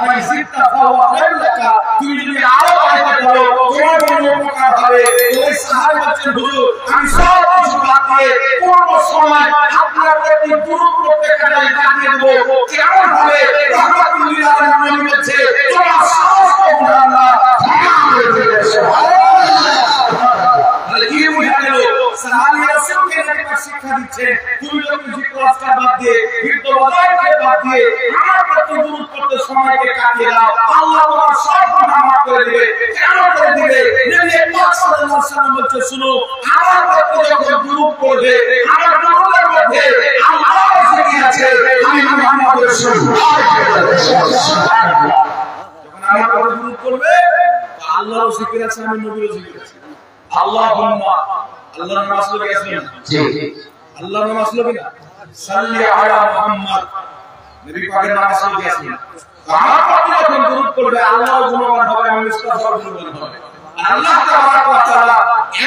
ফাইজিতা ফাওয়া খায়রুকা, তুমি যদি আরো বাড়াতে পারো তোমার জন্য উপকার হবে। ওই সাহাবী বলছেন হুজুর আমি সব কিছু বাদ দিয়ে পূর্ণ সময় আপনার প্রতি দুরূদ করতে কাটিয়ে দেব। কেমন হবে? রাহমাতুল লিল আলামিন বলছে তোমার সমস্ত গুনাহ আল্লাহ ক্ষমা করে দেবে। তাহলে কি বুঝা গেল? সাহাবী রাসূলকে একটা শিক্ষা দিচ্ছে তুমি যখন জিকির আজকার বাদ দিয়ে বিরত ওয়াদাকে বাদ দিয়ে আমার প্রতি দুরূদ করতে সময়কে কাটিয়ে দাও, আল্লাহ তোমার সব গুনাহ মাফ করে দিবে। কেন করে দিবে? নবী পাক সাল্লাল্লাহু আলাইহি ওয়াসাল্লাম বলছে শুনো আমার প্রতি যখন দুরূদ করবে আমার দুরূদের মধ্যে আল্লাহর জিকির আছে, আমি মুহাম্মদ রাসূলুল্লাহ সুবহানাল্লাহ। যখন আমার প্রতি দুরূদ করবে আল্লাহর জিকির আছে, আমি নবীর জিকির আছে। আল্লাহুম্মা আল্লাহর নাম আসলো কি? জি আল্লাহর নাম আসলো কিনা? সাল্লি আলা মুহাম্মদ, নবী পাকের নাম আসলো কি? আমার প্রতি যখন দুরূদ করবে আল্লাহর গুণগান হবে, আমি মুস্তাফার গুণগান হবে। আল্লাহ তাবারক ওয়া তাআলা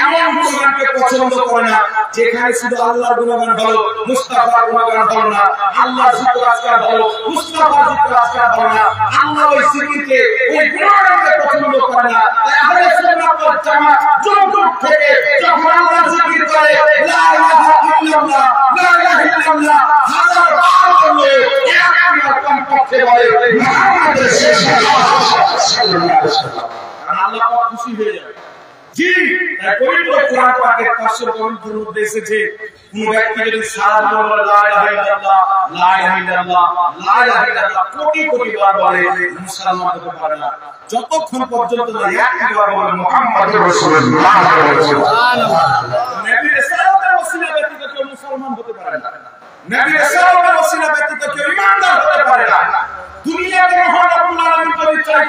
এমন গুণগানকে পছন্দ করে না যেখানে শুধু আল্লাহর গুণগান হলো, মুস্তাফার গুণগান হলো না, আল্লাহর জিকির আজকার হলো, মুস্তাফার জিকির আজকার হলো না। আল্লাহ ওই জিকিরকে ওই গুণগানকে পছন্দ করে না। তাই আহলে সুন্নাত ওয়াল জামাত যুগ থেকে যখন আল্লাহর জিকির করে লা ইলাহা ইল্লাল্লাহ লা ইলাহা ইল্লাল্লাহ হাজার বার বলে একবার কমপক্ষে বলে মুহাম্মদ রাসূলুল্লাহ সাল্লাল্লাহু আলাইহি ওয়াসাল্লাম, আল্লাহ পাক খুশি হয়ে যাবে। জি তাই পবিত্র কোরআন পাকের 500 গ্রন্থের মধ্যে এসেছে কোন ব্যক্তি যদি সারা জীবন বলে লা ইলাহা ইল্লাল্লাহ লা ইলাহা ইল্লাল্লাহ লা ইলাহা ইল্লাল্লাহ কোটি কোটি বার বলে মুসলমান হতে পারে না যতক্ষণ পর্যন্ত না একবার বলে মুহাম্মদ রাসূলুল্লাহ সুবহানাল্লাহ। নবী রাসূলের ওসিলা ব্যতীত কেউ মুসলমান হতে পারে না, নবী রাসূলের ওসিলা ব্যতীত কেউ ঈমানদার হতে পারে না। দুনিয়াতে মহান রব্বুল আলামিন পরিচয়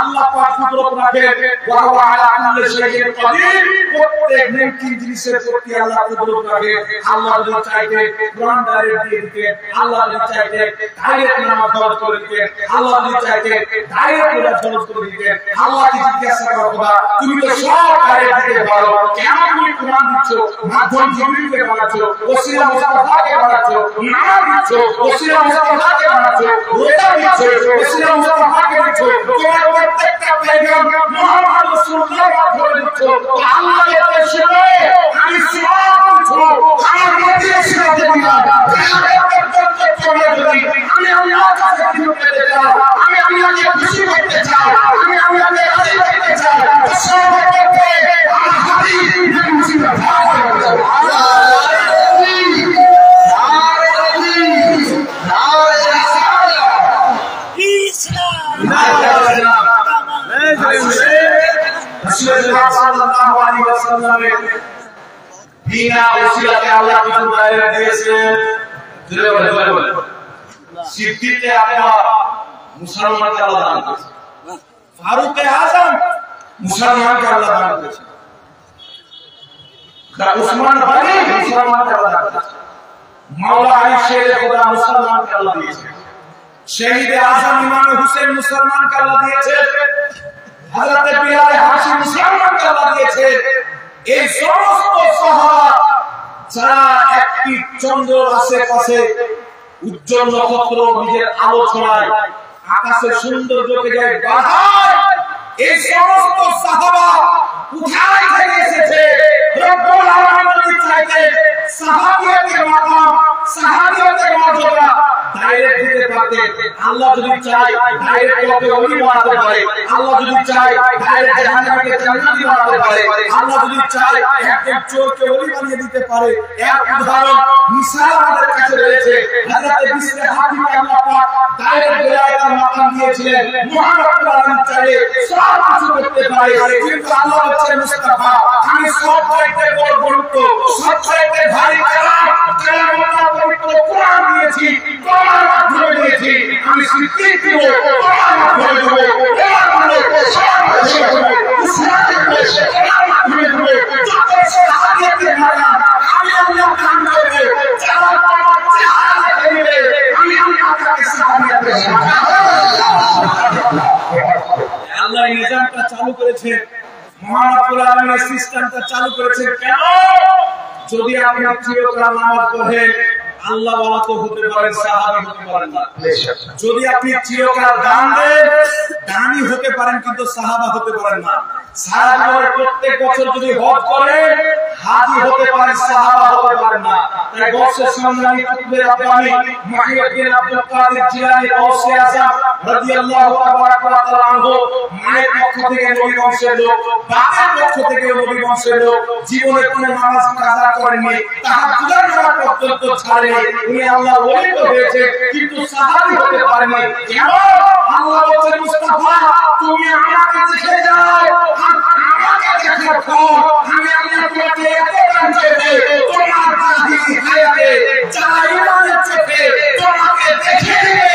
আল্লাহ পাক কুদরত রাখে ওয়া হুয়া আলা কুল্লি শাইইন কাদির, প্রত্যেক মুমকিন জিনিসের প্রতি আল্লাহ কুদরত রাখে। আল্লাহ যদি চাইতে কোরআন ডাইরেক্ট দিয়ে দিতে, আল্লাহ যদি চাইতে ডাইরেক্ট নামাজ ফরজ করে দিতে, আল্লাহ যদি চাইতে ডাইরেক্ট রোজা ফরজ করে দিতে। আল্লাহ কি জিজ্ঞাসা করে খোদা তুমি তো সব ডাইরেক্ট দিতে পারো, কেন তুমি কোরআন দিচ্ছ, মাধ্যম জিবরিলকে বানাচ্ছো, ওসিলা মুস্তাফাকে বানাচ্ছো, নামাজ দিচ্ছ ওসিলা মুস্তাফাকে বানাচ্ছো, রোজা দিচ্ছ ওসিলা মুস্তাফাকে দিচ্ছ, তোমার প্রত্যেকটা পয়গাম মুহাম্মদ রাসূলুল্লাহ বলে দিচ্ছ। আল্লাহকে শুনে আমি সব কিছু আমার মধ্যে শিখাতে দিলাম। আমি আল্লাহর কাছে কিছু পেতে চাই, আমি আল্লাহকে খুশি করতে চাই, আমি আল্লাহকে রাজি করতে চাই, সব করতে আমার হাবিব নবী মুহাম্মদ সাল্লাল্লাহু আলাইহি ওয়াসাল্লামের বিনা ওসিলাতে আল্লাহ কিছু ডাইরেক্ট দিয়েছেন। জোরে বলে সিদ্দিকে আকবর মুসলমানকে আল্লাহ দান করেছেন, ফারুকে আযম মুসলমানকে আল্লাহ দান করেছেন, উসমান গনি মুসলমানকে আল্লাহ দান করেছেন, মাওলা আলী শেরে খোদা মুসলমানকে আল্লাহ দিয়েছেন, শহীদ আযম ইমাম হোসেন মুসলমানকে আল্লাহ দিয়েছেন, হযরত বিলাল হাশিম মুসলমানকে আল্লাহ দিয়েছে। এই সমস্ত সাহাবা যারা একটি চন্দ্রের আশেপাশে উজ্জ্বল নক্ষত্র নিজের আলো ছড়ায়, আকাশের সৌন্দর্যকে যায় বাড়ায়, এই সমস্ত সাহাবা কোথায় থেকে এসেছে? রব্বুল আলামিন চাইতে সাহাবিয়াতের মাকাম, সাহাবিয়াতের মর্যাদা ডাইরেক্ট দিতে পারতেন। আল্লাহ যদি চায় ডাইরেক্ট কাউকে ওলি বানাতে পারে, আল্লাহ যদি চায় ডাইরেক্ট জাহান্নামকে জান্নাতি বানাতে পারে, আল্লাহ যদি চায় একজন চোরকে ওলি বানিয়ে দিতে পারে। এক উদাহরণ মিসাল আমাদের কাছে রয়েছে, হযরত বিশরে হাফিকে আল্লাহ পাক ডাইরেক্ট বেলায়েতের মাকাম দিয়েছিলেন। মুহাম্মদ আলামিন চাইলে সব কিছু করতে পারে, কিন্তু আল্লাহ হচ্ছে মুস্তাফা। আমি সব চাইতে বড় গুরুত্ব, সব চাইতে ভারী কালাম পবিত্র কোরআন দিয়েছি, তোমার মাধ্যমে দিয়েছি। আমি সিদ্দিক দিব, তোমার মাধ্যমে দেব, তোমার মাধ্যমে সব কিছু দেব, ইসলামের দেশে তোমার মাধ্যমে দেব। যত সাহাবিয়াতের মাকাম আমি আল্লাহ দান করব, যারা তোমার চেহারা দেখবে আমি আল্লাহ তাকে সাহাবিয়াতের মাকাম। আল্লাহ এই নিজামটা চালু করেছে, মহান রব্বুল আলামিন সিস্টেমটা চালু করেছে। কেন? যদি আপনি চিরকাল নামাজ পড়েন আল্লাহ ওয়ালা তো হতে পারেন, সাহাবী হতে পারেন না। যদি আপনি চিরকাল দান দেন, দানি হতে পারেন কিন্তু সাহাবা হতে পারেন না। সাহাবারা প্রত্যেক বছর যদি হজ করে হাজী হতে পারেন, সাহাবা হতে পারেন না। তাই বর্ষের সংগ্রামী কুতুবে রাব্বানী মুহিউদ্দিন আব্দুল কাদের জিলানী গাউসে আযম রাদিয়াল্লাহু তাআলা আনহু মায়ের পক্ষ থেকে নবী বংশের লোক, বাবার পক্ষ থেকে নবী বংশের লোক, জীবনে কোনো নামাজ কাজা করেননি, তাহাজ্জুদের নামাজ পর্যন্ত ছাড়েনি। উনি আল্লাহর ওলি তো হয়েছে কিন্তু সাহাবী হতে পারেননি। কেন? আল্লাহ বলেন মুস্তাফা তুমি আমাকে দেখে যাও, আমাকে দেখার পর আমি আল্লাহ তোমাকে এত দান দেব, তোমার জাহিলি হায়াতে যারা ইমানের চোখে তোমাকে দেখে নেবে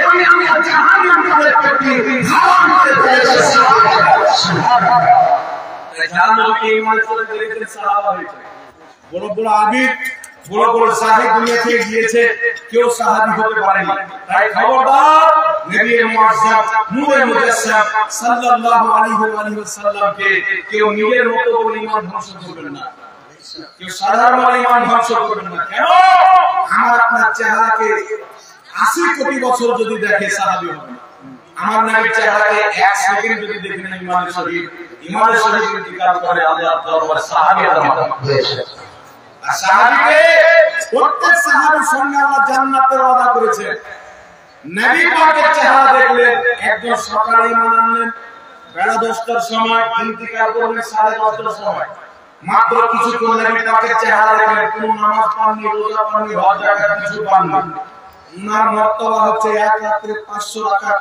আমি আল্লাহ জাহান্নামের প্রতি হারাম করে দেব। সুবহানাল্লাহ। যারা নবী ইমানের চোখে দেখেছেন সাহাবা হয়েছে। বড় বড় আবিদ, বড় বড় সাহাবী দুনিয়া থেকে গিয়েছে, কেউ সাহাবী হতে পারেনি। তাই খবরদার নবী মুআজ্জম নূরে মুজাসসাম সাল্লাল্লাহু আলাইহি ওয়া সাল্লামকে কেউ নিজের মতো করে ঈমান ধ্বংস করবেন না, কেউ সাধারণ ঈমান ধ্বংস করবেন না। কেন? আমার আপনার চেহারাকে 80 কোটি বছর যদি দেখে সাহাবী হবে না। আমার নবীর চেহারাকে 1 সেকেন্ড যদি দেখে না ঈমানের শহীদ ইন্তিকাল করে আল্লাহ দরবারে সাহাবী আদম হয়েছে। আর সাহাবীকে প্রত্যেক সাহাবীর সঙ্গে আল্লাহ জান্নাতের ওয়াদা করেছেন। নবী পাকের চেহারা দেখলেন, একজন সকালে ঈমান আনলেন, বেলা 10টার সময় ইন্তিকাল করলেন 10:30টার সময়। মাত্র কিছুক্ষণ নবী পাকের চেহারা দেখলেন, কোনো নামাজ পাননি, রোজা পাননি, হজ জাকাত কিছু পাননি। উনার মর্তবা হচ্ছে এক রাতে 500 রাকাত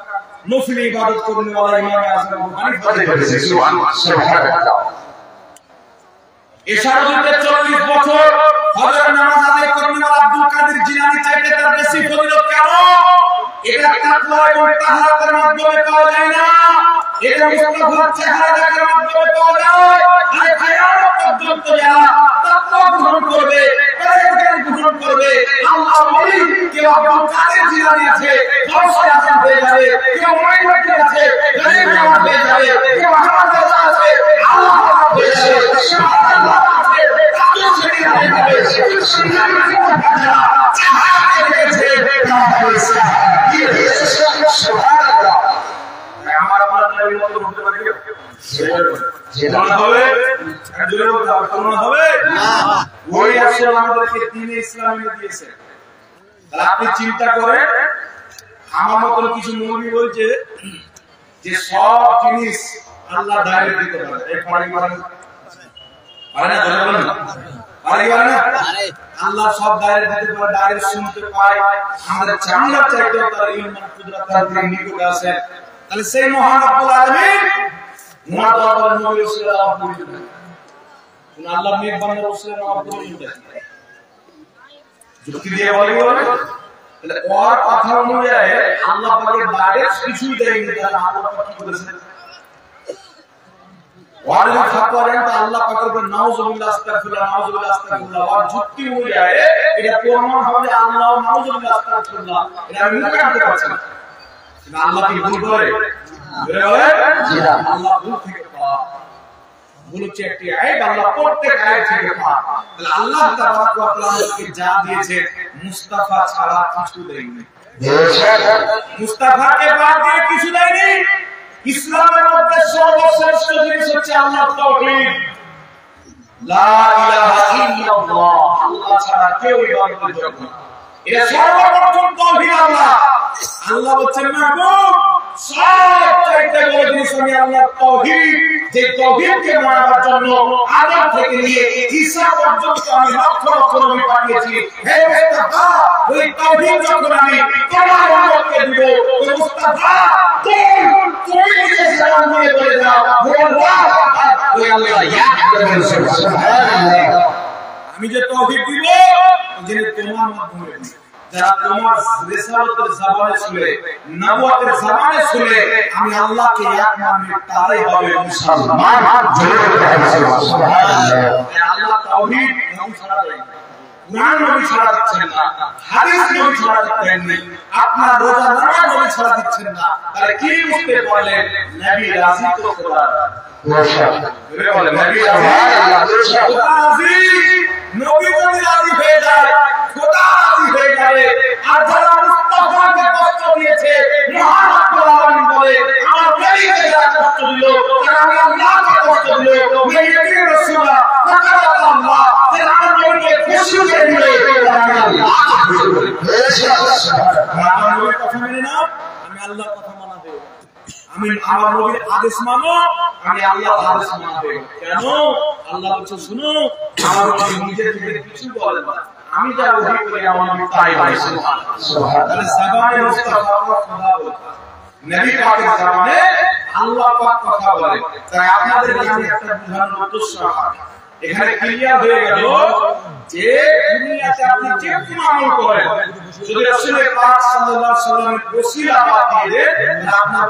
নফল ইবাদত করনে ওয়ালা ইমামে আযম আবু হানিফা হয়েছে। সুবহানাল্লাহ। এশার দিতে 40 বছর ফজর নামাজ আদায় করনে ওয়ালা আব্দুল কাদের জিলানী চাইতে তার বেশি ফজিলত কেন? এটা তাকওয়া এবং তাহারাতের মাধ্যমে পাওয়া যায় না, এটা মুস্তাফার চেহারা দেখার মাধ্যমে পাওয়া যায়। আর কিয়ামত পর্যন্ত যারা তাকওয়া গ্রহণ করবে, পরহেজগার গ্রহণ করবে, আল্লাহ ওলি কেউ আব্দুল কাদের জিলানী আছে গাউসে আযম হয়ে যাবে, কেউ মুহিউদ্দিন আছে গরিব নওয়াজ হয়ে যাবে, কেউ আহমদ রাজা আছে আল্লাহ হয়ে যাবে। সুবহানাল্লাহ। তাকওয়া ছেড়ে হয়ে যাবে। সুবহানাল্লাহ। চেহারা দেখেছে নাম হয়েছে। সুবহানাল্লাহ। আমার আপনার নবীর মত হতে পারি না হবে, একজনের মত হবে না। ওই আসলে আমাদেরকে দ্বীন ইসলামে দিয়েছে। তাহলে আপনি চিন্তা করেন, আমার মতন কিছু মৌলবী বলছে যে সব জিনিস আল্লাহ ডাইরেক্ট দিতে পারে। এই পারি পারে না, পারি না, আল্লাহ সব ডাইরেক্ট দিতে পারে, ডাইরেক্ট শুনতে পায়। আমাদের চামড়া চাইতেও তার ইলম কুদরত তার নিকটে আছে। তাহলে সেই মহান রব্বুল আলামিন ওনার দরবারে নবী সাল্লাল্লাহু আলাইহি ওয়াসাল্লাম, আল্লাহ নেক বান্দা রাসূলের নাম বলে যুক্তি দিয়ে বলে তাহলে ওর কথা অনুযায়ী আল্লাহ পাকের ডাইরেক্ট কিছুই দেয়নি। তাহলে আল্লাহ পাক কি করেছেন? ওর যদি ফাতোয়া দেন তো আল্লাহ পাকের উপর নাউজুবিল্লাহ আস্তাগফিরুল্লাহ নাউজুবিল্লাহ আস্তাগফিরুল্লাহ, ওর যুক্তি অনুযায়ী এটা প্রমাণ হবে আল্লাহ নাউজুবিল্লাহ আস্তাগফিরুল্লাহ, এটা আমি মুখে আনতে পারছি না। আল্লাহ কি ভুল করে? আল্লাহ ভুল থেকে পাক, ভুল হচ্ছে একটি আয়াত, আল্লাহ প্রত্যেক আয়াত থেকে পাক। তাহলে আল্লাহ তাবারক ওয়া তাআলা আমাদেরকে যা দিয়েছে মুস্তাফা ছাড়া কিছু দেয়নি, মুস্তাফাকে বাদ দিয়ে কিছু দেয়নি। ইসলামের মধ্যে সর্বশ্রেষ্ঠ জিনিস হচ্ছে আল্লাহর তাওহীদ, লা ইলাহা ইল্লাল্লাহ, আল্লাহ ছাড়া কেউ ইবাদতের যোগ্য না। এটা সর্বপ্রথম তাওহীদ। আল্লাহ বলেন মাহবুব সবচাইতে বড় জিনিস আমি আল্লাহর তাওহীদ, যে তাওহীদকে মানার জন্য আদম থেকে নিয়ে ঈসা পর্যন্ত আমি লক্ষ লক্ষ নবী পাঠিয়েছি। হে মুস্তাফা, ওই তাওহীদ যখন আমি তোমার উম্মতকে দিব, ওই মুস্তাফা তুমি নিজে সালাম দিয়ে বলে দাও আল্লাহ, ওই আল্লাহ এক করবেন। সুবহানাল্লাহ। আমি যে তাওহীদ দিব যিনি তোমার মাধ্যমে যারা তোমার রিসালাতের জবানে শুনে, নবুয়তের জবানে শুনে আমি আল্লাহকে এক মানে তারাই হবে মুসলমান। সুবহানাল্লাহ। আল্লাহ তাওহীদ নবী ছাড়া দেন, কুরআন নবী ছাড়া দিচ্ছেন না, হাদিস নবী ছাড়া দিচ্ছেন না, আপনার রোজা নামাজ নবী ছাড়া দিচ্ছেন না। তাহলে কি বুঝতে পারলেন? নবী রাজি তো খোদা, মাশাআল্লাহ বলে নবী রাজি, খোদা রাজি। নবী যদি রাজি হয়ে যায় খোদা রাজি হয়ে যাবে। আর যারা মুস্তাফাকে কষ্ট দিয়েছে মহান রব্বুল আলামিন বলে আমার নবীকে যারা কষ্ট দিল তারা আমি আল্লাহকে কষ্ট দিল। মেহেদি রাসূলুল্লাহ ফাকাত আল্লাহ যারা আমার নবীকে খুশি করে দিলে তারা আমি আল্লাহকে খুশি করে দিল। আমার নবীর কথা মেনে নাও, আমি আল্লাহর কথা মানা দেব। আমি আমার নবীর আদেশ মানো, আমি আল্লাহর আদেশ মানবো। কেন? আল্লাহ বলছে শুনো, আমার নবী নিজে থেকে কিছু বলেন না, আমি যা ওহী করি আমার নবী তাই বলে। সুবহানাল্লাহ। তাহলে জামানে মুস্তাফা কথা বলে, নবী পাকের জামানে আল্লাহ পাক কথা বলে। তাই আপনাদের কাছে একটা বুঝানোর উদ্দেশ্য আছে। এখানে ক্লিয়ার হয়ে গেল যে দুনিয়াতে আপনি যে কোনো আমল করেন যদি রাসূল পাক সাল্লাল্লাহু আলাইহি ওয়াসাল্লামের ওসিলা বাদ দিয়ে দেন আপনার